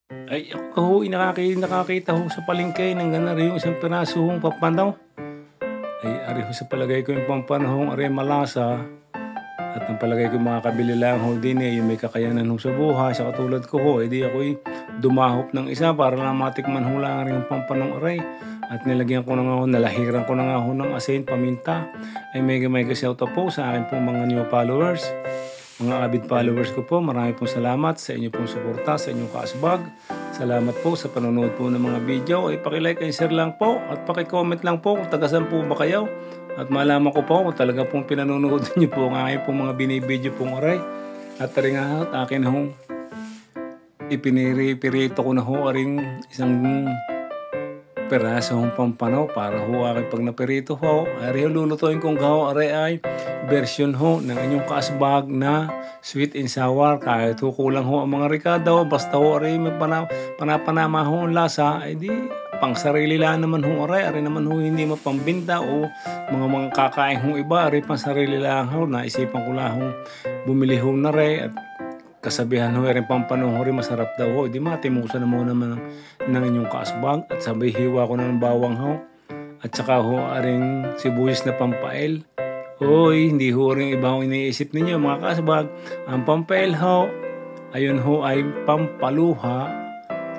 Ay ako ho, nakakita ho sa palengke ng ganun yung isang piraso hong pampanaw. Ay ari ho sa palagay ko yung pampanahong ari malasa at ang palagay ko makakabili lang ho din yung may kakayanan ho sa buhay sa katulad ko ho, edi ako'y dumahop ng isa para lang matikman ho lang rin yung pampanong aray. At nilagyan ko na nga ho, nalahiran ko na nga ho ng asin, paminta. Ay mega shout out po sa akin pong mga new followers. Mga avid followers ko po, marami pong salamat sa inyo pong suporta, sa inyong kaasbag. Salamat po sa panonood po ng mga video. Ay pakilike and share lang po at pakicomment lang po kung tagasan po ba kayo. At malaman ko po kung talaga pong pinanonood niyo po ang aking pong mga binibideo pong aray. At rin nga at akin hong ipinirito ko na ho aring isang peraso hong pampanaw para ho aking pag napirito ho. Ari ho lulutuin kong gaho aray ay version ho ng inyong kaasbag na sweet and sour. Kahit ho kulang ho ang mga ricado, basta ho aray may panapanama ho ang lasa, ay di pang sarili lang naman ho aray. Ari naman ho hindi mapambinta o mga kakain hong iba, ari pang sarili lang ho. Naisipan ko lang hong bumili ho na rin at kasabihan ho rin pampanaw ho rin masarap daw ho. Di matimusan na mo naman ng inyong kaasbag at sabay hiwa ko ng bawang ho. At saka ho aring sibuyas na pampail. Hoy, hindi ho rin iba ho iniisip ninyo mga kaasbag. Ang pampail ho, ayun ho ay pampaluha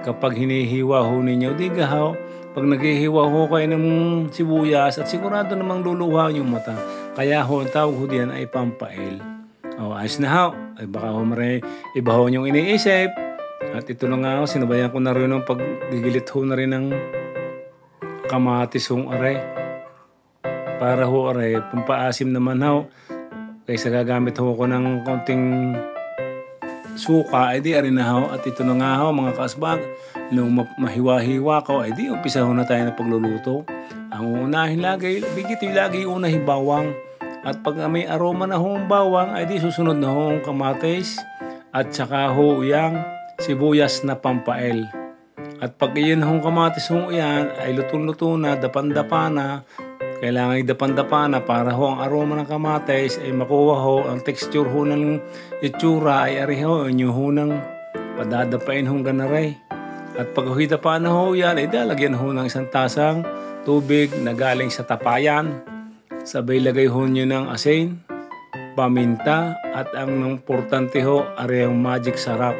kapag hinihiwa ho ninyo. Diga ho, pag naghihiwa ho kayo ng sibuyas at sigurado namang luluha yung mata. Kaya ho, ang tawag ho diyan ay pampail. O, ayos na ho. Ay baka ho maray iba ho niyong iniisip. At ito na nga ho, sinabayan ko na rin ng paggigilit ho na rin ng kamatis hong aray. Para ho aray, pampaasim naman ho. Kaysa gagamit ho ko ng konting suka, ay di arin na ho. At ito na nga ho mga kaasbag. Nung mahiwa-hiwa ko, ay di umpisa ho na tayo na pagluluto. Ang unahin lagi, bigit yung lagi unahin bawang. At pag may aroma na ho ang bawang, ay di susunod na ho ang kamatis. At saka ho yang sibuyas na pampael. At pag iyan hong kamatis hong iyan ay lutong-luto na, dapan-dapa na, kailangan dapan-dapa na para ho ang aroma ng kamatis ay makuha ho, ang texture ho ng itsura ay ari ho, inyo ho ng padadapain hong ganaray. At pag dapa na ho yan, ay dalagyan ho ng isang tasang tubig na galing sa tapayan. Sabay lagay ho nyo ng asin, paminta, at ang importante ho, ari ang magic sarap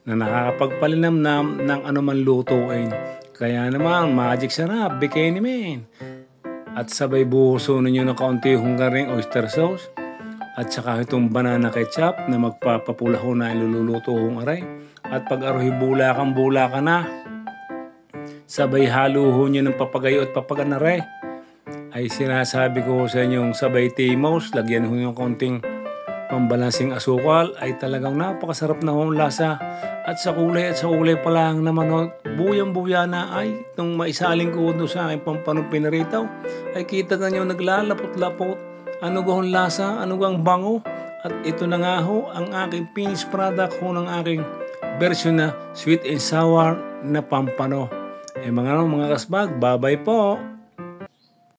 na nakakapagpalinamnam ng anuman lutuin. Kaya naman, magic sarap, bikini man. At sabay buhuso ninyo ng kaunti hong garing oyster sauce. At saka itong banana ketchup na magpapapula ho na iluluto hong aray. At pag arohi bula ka na, sabay halo ho nyo ng papagayo at papaganaray. Ay sinasabi ko sa inyong sabay timos, lagyan ho yung konting pambalansing asukal, ay talagang napakasarap na hong lasa. At sa kulay pa lang naman ho, buyang-buya na ay itong maisaling ko doon sa aking pampanong pinaritaw. Ay kita na nyo naglalapot-lapot. Ano gahong lasa, ano gang bango. At ito na nga ho ang aking finished product ho ng aking version na sweet and sour na pampano. Mga kasbag, bye-bye po.